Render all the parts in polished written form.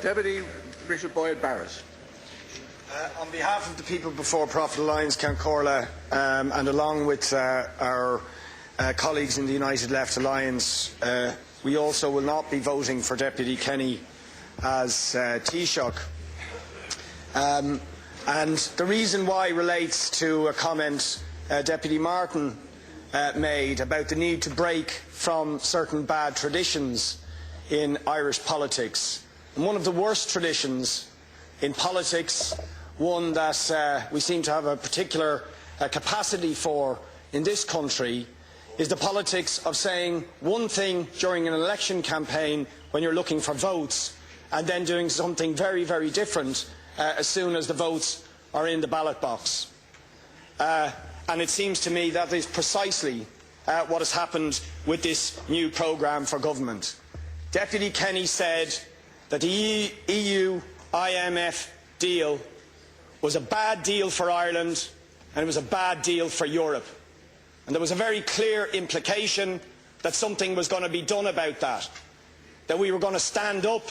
Deputy Richard Boyd Barrett. On behalf of the People Before Profit Alliance, Count Corla, and along with our colleagues in the United Left Alliance, we also will not be voting for Deputy Kenny as Taoiseach. And the reason why relates to a comment Deputy Martin made about the need to break from certain bad traditions in Irish politics. And one of the worst traditions in politics, one that we seem to have a particular capacity for in this country, is the politics of saying one thing during an election campaign when you're looking for votes and then doing something very, very different as soon as the votes are in the ballot box. And it seems to me that is precisely what has happened with this new programme for government. Deputy Kenny said that the EU-IMF deal was a bad deal for Ireland and it was a bad deal for Europe. And there was a very clear implication that something was going to be done about that we were going to stand up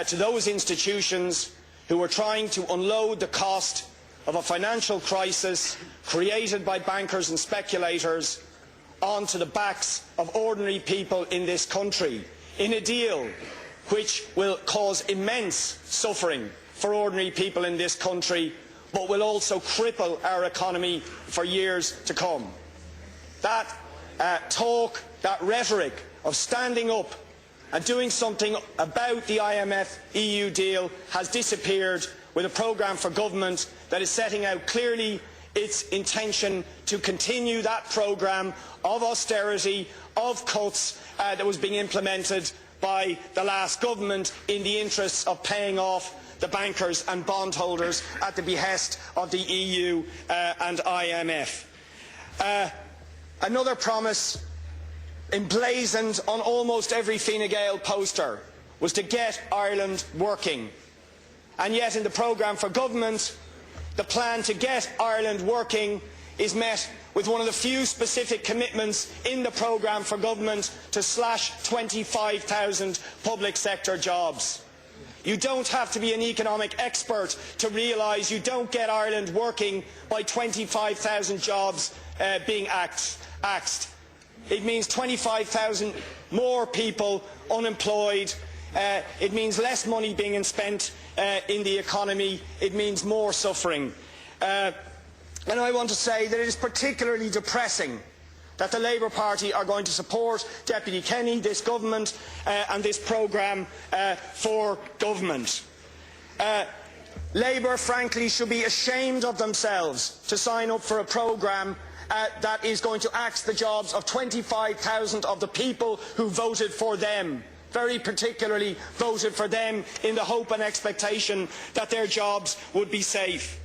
to those institutions who were trying to unload the cost of a financial crisis created by bankers and speculators onto the backs of ordinary people in this country, in a deal which will cause immense suffering for ordinary people in this country, but will also cripple our economy for years to come. That talk, that rhetoric of standing up and doing something about the IMF-EU deal has disappeared with a programme for government that is setting out clearly its intention to continue that programme of austerity, of cuts that was being implemented by the last government in the interests of paying off the bankers and bondholders at the behest of the EU and IMF. Another promise emblazoned on almost every Fine Gael poster was to get Ireland working. And yet in the programme for government, the plan to get Ireland working is met with one of the few specific commitments in the programme for government to slash 25,000 public sector jobs. You don't have to be an economic expert to realise you don't get Ireland working by 25,000 jobs being axed. It means 25,000 more people unemployed. It means less money being spent in the economy. It means more suffering. And I want to say that it is particularly depressing that the Labour Party are going to support Deputy Kenny, this government and this programme for government. Labour, frankly, should be ashamed of themselves to sign up for a programme that is going to axe the jobs of 25,000 of the people who voted for them, very particularly voted for them in the hope and expectation that their jobs would be safe.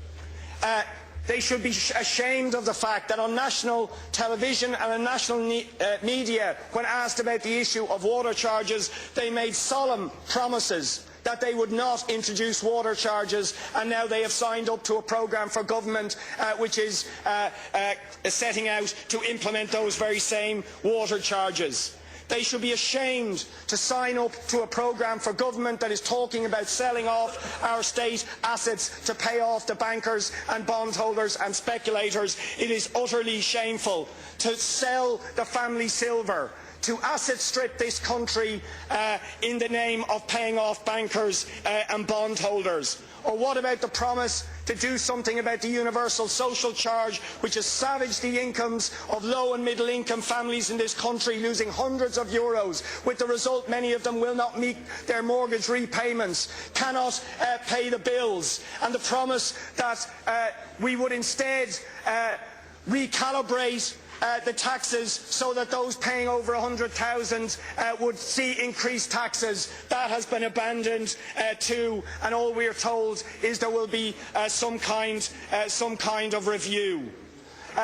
They should be ashamed of the fact that on national television and on national media, when asked about the issue of water charges, they made solemn promises that they would not introduce water charges, and now they have signed up to a programme for government which is setting out to implement those very same water charges. They should be ashamed to sign up to a programme for government that is talking about selling off our state assets to pay off the bankers and bondholders and speculators. It is utterly shameful to sell the family silver, to asset strip this country in the name of paying off bankers and bondholders. Or what about the promise to do something about the universal social charge, which has savaged the incomes of low and middle income families in this country, losing hundreds of euros, with the result many of them will not meet their mortgage repayments, cannot pay the bills, and the promise that we would instead recalibrate the taxes so that those paying over 100,000 would see increased taxes. That has been abandoned too, and all we are told is there will be some kind of review.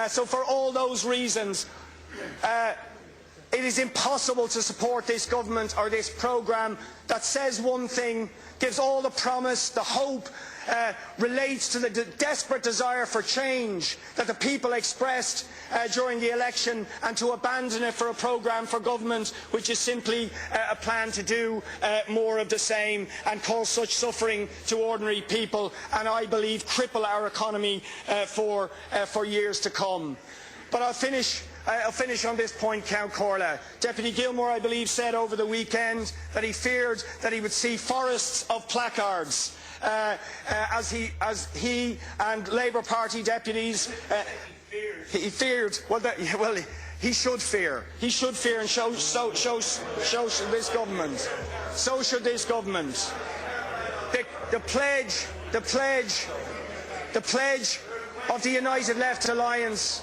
So for all those reasons, it is impossible to support this government or this programme that says one thing, gives all the promise, the hope, relates to the desperate desire for change that the people expressed during the election, and to abandon it for a programme for government which is simply a plan to do more of the same and cause such suffering to ordinary people, and I believe cripple our economy for years to come. But I'll finish on this point, Count Corla. Deputy Gilmore, I believe, said over the weekend that he feared that he would see forests of placards as he and Labour Party deputies. He feared. Well, he should fear. He should fear, and so should this government. So should this government. The pledge of the United Left Alliance.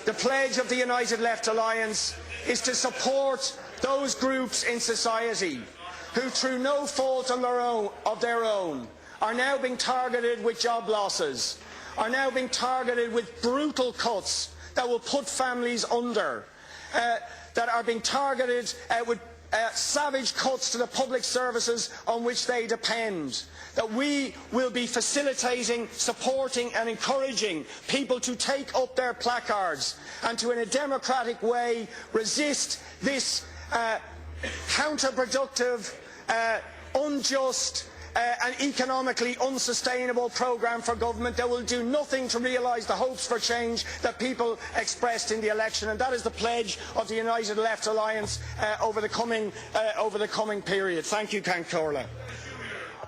The pledge of the United Left Alliance is to support those groups in society who, through no fault of their own, are now being targeted with job losses, are now being targeted with brutal cuts that will put families under, that are being targeted with savage cuts to the public services on which they depend. That we will be facilitating, supporting and encouraging people to take up their placards and to, in a democratic way, resist this counterproductive, unjust and economically unsustainable programme for government that will do nothing to realise the hopes for change that people expressed in the election. And that is the pledge of the United Left Alliance over the coming period. Thank you, Count Corla.